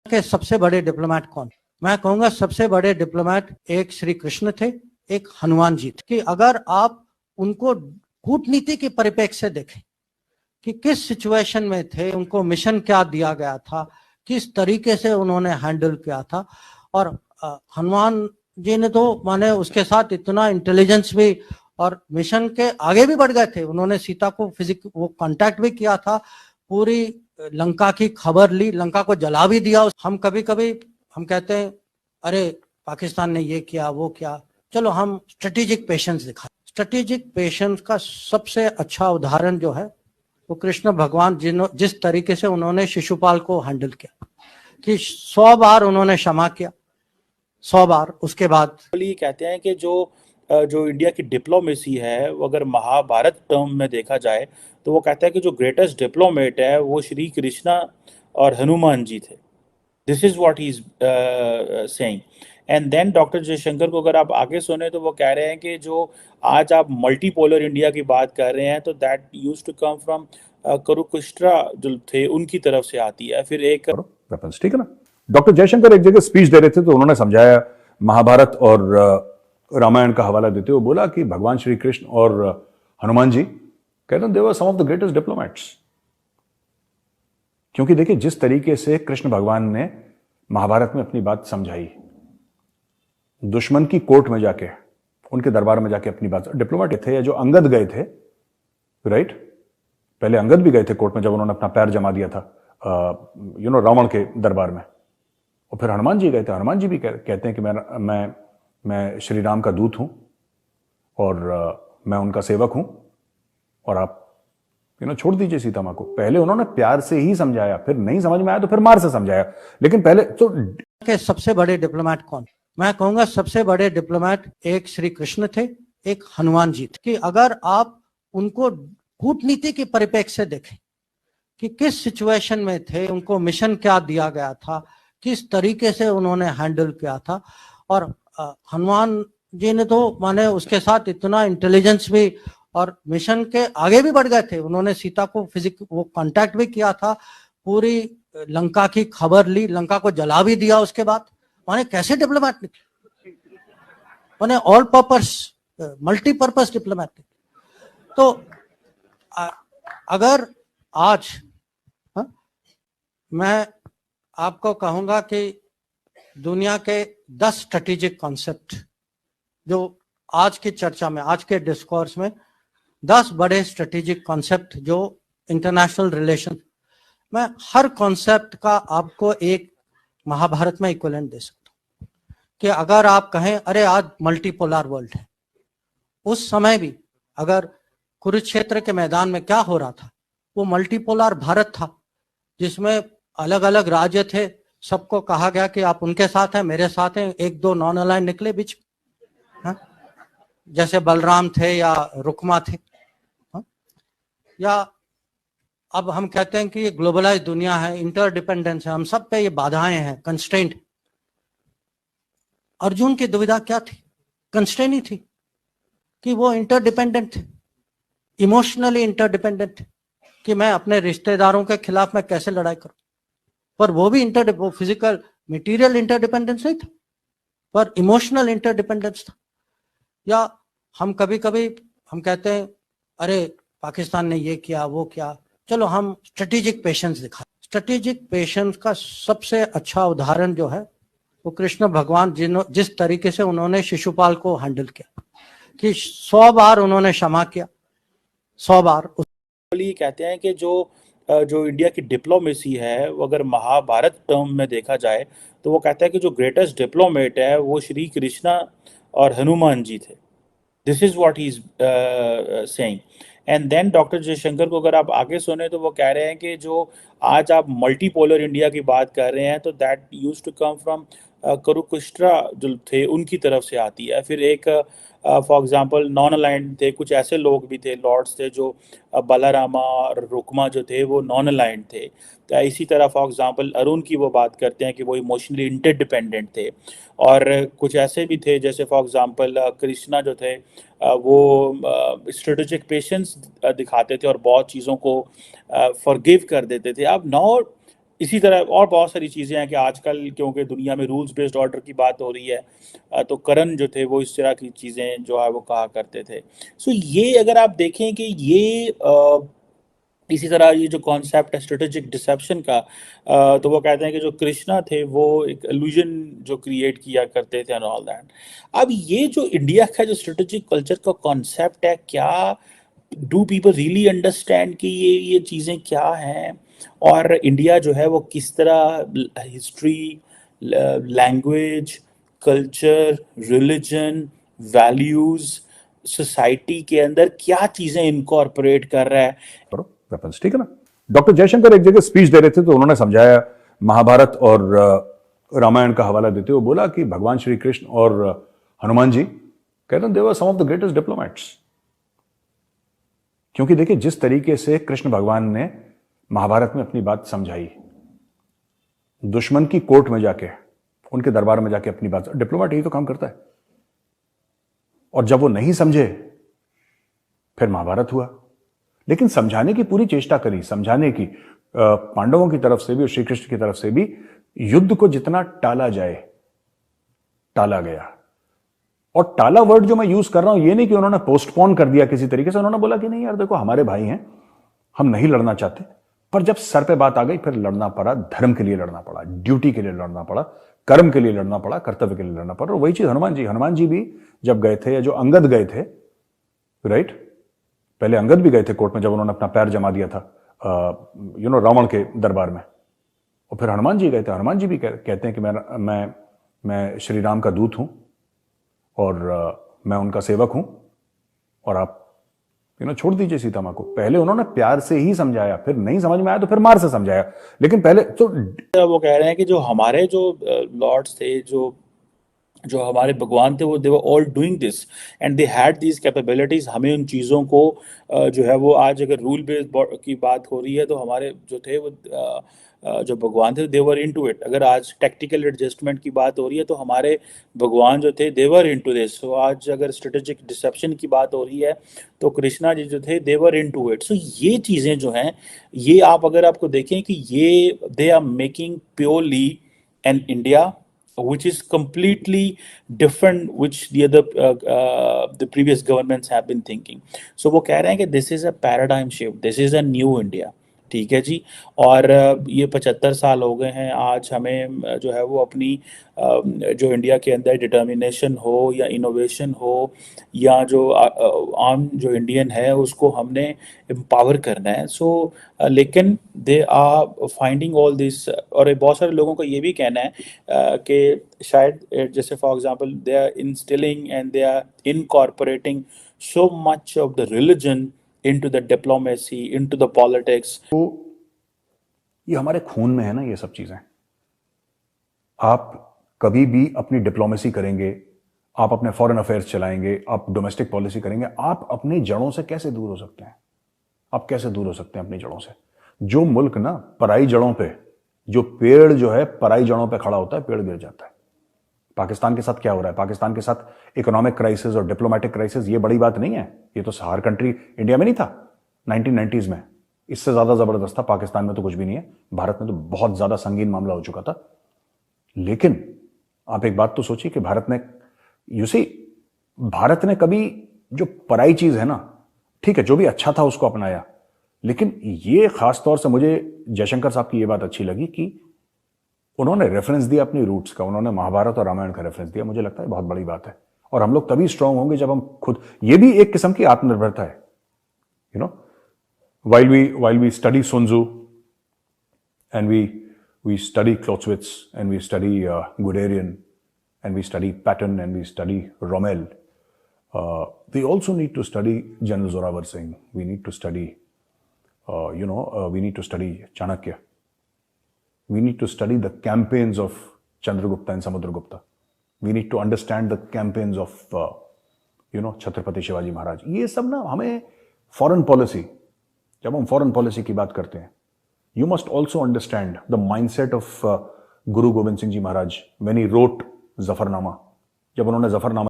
के सबसे बड़े डिप्लोमेट कौन? मैं कहूंगा सबसे बड़े डिप्लोमेट एक श्री कृष्ण थे, एक हनुमान जी थे। कि अगर आप उनको कूटनीति के परिप्रेक्ष्य से देखें कि किस सिचुएशन में थे, उनको मिशन क्या दिया गया था, किस तरीके से उन्होंने हैंडल किया था। और हनुमान जी ने तो माने उसके साथ इतना इंटेलिजेंस भी, और मिशन के आगे भी बढ़ गए थे। उन्होंने सीता को वो कांटेक्ट भी किया था, पूरी लंका की खबर ली, लंका को जला भी दिया। हम कभी कभी हम कहते हैं अरे पाकिस्तान ने ये किया वो किया, चलो हम स्ट्रेटेजिक पेशेंस दिखा। स्ट्रेटेजिक पेशेंस का सबसे अच्छा उदाहरण जो है वो कृष्ण भगवान जिस तरीके से उन्होंने शिशुपाल को हैंडल किया कि 100 बार उन्होंने क्षमा किया, 100 बार। उसके बाद ये कहते हैं कि जो इंडिया की डिप्लोमेसी है, वो अगर महाभारत टर्म में देखा जाए तो वो कहता है कि जो ग्रेटेस्ट डिप्लोमेट है वो श्री कृष्णा और हनुमान जी थे। This is what he is saying. And then doctor Jaishankar को अगर आप आगे सुने तो वो कह रहे हैं कि जो आज आप मल्टीपोलर इंडिया की बात कर रहे हैं तो that used to come from Kurukshetra जो थे उनकी तरफ से आती है। फिर एक वेपन्स, ठीक है ना। डॉक्टर जयशंकर एक जगह स्पीच दे रहे थे तो उन्होंने समझाया, महाभारत और रामायण का हवाला देते हुए बोला कि भगवान श्री कृष्ण और हनुमान जी कहते हैं दे वर सम ऑफ द ग्रेटेस्ट डिप्लोमेट्स। क्योंकि देखिए जिस तरीके से कृष्ण भगवान ने महाभारत में अपनी बात समझाई, दुश्मन की कोर्ट में जाके, उनके दरबार में जाके अपनी बात, डिप्लोमेट थे। या जो अंगद गए थे, राइट, पहले अंगद भी गए थे कोर्ट में जब उन्होंने अपना पैर जमा दिया था रावण के दरबार में, और फिर हनुमान जी गए थे। हनुमान जी भी कहते हैं कि मैं श्री राम का दूत हूं और मैं उनका सेवक हूं, और आप छोड़ दीजिए सीता मां को। पहले उन्होंने प्यार से ही समझाया, फिर नहीं समझ में आया तो फिर मार से समझाया, लेकिन पहले तो के सबसे बड़े डिप्लोमेट कौन? मैं कहूंगा सबसे बड़े डिप्लोमेट एक श्री कृष्ण थे, एक हनुमान जी थे। कि अगर आप उनको कूटनीति के परिप्रेक्ष्य से देखें कि किस सिचुएशन में थे, उनको मिशन क्या दिया गया था, किस तरीके से उन्होंने हैंडल किया था। और हनुमान जी ने तो माने उसके साथ इतना इंटेलिजेंस भी, और मिशन के आगे भी बढ़ गए थे। उन्होंने सीता को वो कांटेक्ट भी किया था, पूरी लंका की खबर ली, लंका को जला भी दिया। उसके बाद माने कैसे डिप्लोमेट निकले, माने ऑल पर्पस मल्टीपर्पस डिप्लोमेट निकले। तो अगर आज मैं आपको कहूंगा कि दुनिया के 10 स्ट्रेटेजिक कॉन्सेप्ट जो आज की चर्चा में, आज के डिस्कोर्स में 10 बड़े स्ट्रेटेजिक कॉन्सेप्ट जो इंटरनेशनल रिलेशन, मैं हर कॉन्सेप्ट का आपको एक महाभारत में इक्विवेलेंट दे सकता हूं। कि अगर आप कहें अरे आज मल्टीपोलर वर्ल्ड है, उस समय भी अगर कुरुक्षेत्र के मैदान में क्या हो रहा था, वो मल्टीपोलर भारत था जिसमें अलग अलग राज्य थे। सबको कहा गया कि आप उनके साथ हैं, मेरे साथ हैं, एक दो नॉन अलाइन निकले बीच में, जैसे बलराम थे या रुक्मा थे। या अब हम कहते हैं कि ये ग्लोबलाइज दुनिया है, इंटरडिपेंडेंस है, हम सब पे ये बाधाएं हैं, कंस्ट्रेंट। अर्जुन की दुविधा क्या थी? कंस्ट्रेंट ही थी कि वो इंटरडिपेंडेंट थे, इमोशनली इंटरडिपेंडेंट थे कि मैं अपने रिश्तेदारों के खिलाफ मैं कैसे लड़ाई करूं। पर वो भी वो फिजिकल मटेरियल इंटरडिपेंडेंस नहीं था, पर इमोशनल इंटरडिपेंडेंस था। या हम कभी कभी हम कहते हैं अरे पाकिस्तान ने ये किया वो किया, चलो हम स्ट्रेटेजिक पेशेंस दिखा। स्ट्रेटेजिक पेशेंस का सबसे अच्छा उदाहरण जो है वो कृष्ण भगवान जिस तरीके से उन्होंने शिशुपाल को हैंडल किया कि 100 बार उन्होंने क्षमा किया, 100 बार। ये कहते हैं कि जो इंडिया की डिप्लोमेसी है, वो अगर महाभारत टर्म में देखा जाए तो वो कहता है कि जो ग्रेटेस्ट डिप्लोमेट है वो श्री कृष्णा और हनुमान जी थे। This is what he is saying. And then doctor Jaishankar को अगर आप आगे सुने तो वो कह रहे हैं कि जो आज आप मल्टीपोलर इंडिया की बात कर रहे हैं तो that used to come from Kurukshetra जो थे उनकी तरफ से आती है। फिर एक फॉर एग्जांपल नॉन अलाइंड थे, कुछ ऐसे लोग भी थे, लॉर्ड्स थे, जो बलारामा और रुक्मा जो थे वो नॉन अलाइंड थे। तो इसी तरह फॉर एग्जांपल अरुण की वो बात करते हैं कि वो इमोशनली इंटरडिपेंडेंट थे। और कुछ ऐसे भी थे जैसे फॉर एग्जांपल कृष्णा जो थे वो स्ट्रेटेजिक पेशेंस दिखाते थे और बहुत चीज़ों को फॉरगिव कर देते थे। अब नाउ इसी तरह और बहुत सारी चीज़ें हैं कि आजकल क्योंकि दुनिया में रूल्स बेस्ड ऑर्डर की बात हो रही है, तो करण जो थे वो इस तरह की चीज़ें जो है वो कहा करते थे। सो ये अगर आप देखें कि ये इसी तरह ये जो कॉन्सेप्ट है स्ट्रेटेजिक डिसेप्शन का, तो वो कहते हैं कि जो कृष्णा थे वो एक इल्यूजन जो क्रिएट किया करते थे एंड ऑल दैट। अब ये जो इंडिया का जो स्ट्रेटेजिक कल्चर का कॉन्सेप्ट है, क्या डू पीपल रियली अंडरस्टैंड कि ये चीज़ें क्या हैं, और इंडिया जो है वो किस तरह history, language, culture, religion, values, society के अंदर क्या चीज़ें इनकॉर्पोरेट कर रहा है। करो वेपन्स, ठीक है ना। डॉक्टर जयशंकर एक जगह स्पीच दे रहे थे तो उन्होंने समझाया, महाभारत और रामायण का हवाला देते हुए बोला कि भगवान श्री कृष्ण और हनुमान जी कहते हैं दे वर सम ऑफ द ग्रेटेस्ट डिप्लोमेट्स। क्योंकि देखिए जिस तरीके से कृष्ण भगवान ने महाभारत में अपनी बात समझाई, दुश्मन की कोर्ट में जाके, उनके दरबार में जाके अपनी बात, डिप्लोमेट यही तो काम करता है। और जब वो नहीं समझे फिर महाभारत हुआ, लेकिन समझाने की पूरी चेष्टा करी, समझाने की, पांडवों की तरफ से भी और श्री कृष्ण की तरफ से भी। युद्ध को जितना टाला जाए टाला गया। और टाला वर्ड जो मैं यूज कर रहा हूं ये नहीं कि उन्होंने पोस्टपोन कर दिया किसी तरीके से, उन्होंने बोला कि नहीं यार देखो हमारे भाई हैं, हम नहीं लड़ना चाहते। पर जब सर पे बात आ गई फिर लड़ना पड़ा, धर्म के लिए लड़ना पड़ा, ड्यूटी के लिए लड़ना पड़ा, कर्म के लिए लड़ना पड़ा, कर्तव्य के लिए लड़ना पड़ा। और वही चीज हनुमान जी भी जब गए थे, या जो अंगद गए थे, राइट, पहले अंगद भी गए थे कोर्ट में जब उन्होंने अपना पैर जमा दिया था रावण के दरबार में, और फिर हनुमान जी गए थे। हनुमान जी भी कहते हैं कि मैं श्री राम का दूत हूं और मैं उनका सेवक हूं, और आप छोड़ दीजिए सीता मां को। पहले उन्होंने प्यार से ही समझाया, फिर नहीं समझ में आया तो फिर मार से समझाया, लेकिन पहले तो वो कह रहे हैं कि जो हमारे जो लॉर्ड्स थे, जो हमारे भगवान थे, वो they were all doing this and they had these capabilities. हमें उन चीज़ों को जो है वो, आज अगर रूल बेस्ड की बात हो रही है तो हमारे जो थे वो जो भगवान थे दे वर इनटू इट। अगर आज टेक्टिकल एडजस्टमेंट की बात हो रही है तो हमारे भगवान जो थे दे वर इनटू दिस। सो आज अगर स्ट्रेटेजिक डिसेप्शन की बात हो रही है तो कृष्णा जी जो थे दे वर इनटू इट। सो ये चीज़ें जो हैं, ये आप अगर आपको देखें कि ये they are making purely an India which is completely different, which the previous governments have been thinking. So वो कह रहे हैं कि this is a paradigm shift, this is a new India। ठीक है जी। और ये 75 साल हो गए हैं, आज हमें जो है वो अपनी जो इंडिया के अंदर डिटर्मिनेशन हो या इनोवेशन हो, या जो आम जो इंडियन है उसको हमने एम्पावर करना है। सो लेकिन they are finding all this. और बहुत सारे लोगों का ये भी कहना है कि शायद जैसे for example they are instilling and they are incorporating so much of the religion into the diplomacy, into the politics। तो ये हमारे खून में है ना, ये सब चीजें। आप कभी भी अपनी डिप्लोमेसी करेंगे, आप अपने फॉरेन अफेयर्स चलाएंगे, आप डोमेस्टिक पॉलिसी करेंगे, आप अपनी जड़ों से कैसे दूर हो सकते हैं? आप कैसे दूर हो सकते हैं अपनी जड़ों से? जो मुल्क ना पराई जड़ों पे, जो पेड़ जो है पराई जड़ों पे खड़ा होता है, पेड़ गिर जाता है। पाकिस्तान के साथ क्या हो रहा है? पाकिस्तान के साथ इकोनॉमिक क्राइसिस और डिप्लोमेटिक क्राइसिस ये बड़ी बात नहीं है। ये तो हर कंट्री, इंडिया में नहीं था 1990s में, इससे ज्यादा जबरदस्त था। पाकिस्तान में तो कुछ भी नहीं है, भारत में तो बहुत ज्यादा संगीन मामला हो चुका था। लेकिन आप एक बात तो सोचिए कि भारत ने कभी जो पराई चीज है ना, ठीक है, जो भी अच्छा था उसको अपनाया। लेकिन ये खासतौर से मुझे जयशंकर साहब की ये बात अच्छी लगी कि उन्होंने रेफरेंस दिया अपनी रूट्स का, उन्होंने महाभारत और रामायण का रेफरेंस दिया। मुझे लगता है बहुत बड़ी बात है। और हम लोग तभी स्ट्रांग होंगे जब हम खुद, ये भी एक किस्म की आत्मनिर्भरता है। while we study Sun Tzu and we study Clausewitz and we study Guderian and we study Patton and we study Rommel, we also need to study General Zorawar Singh. We need to study we need to study Chanakya. We need to study the campaigns of Chandragupta and Samudragupta. We need to understand the campaigns of Chhatrapati Shivaji Maharaj. ये सब ना हमें foreign policy, जब हम foreign policy की बात करते हैं, you must also understand the mindset of Guru Govind Singh ji Maharaj when he wrote Zafarnama. जब उन्होंने जफरनामा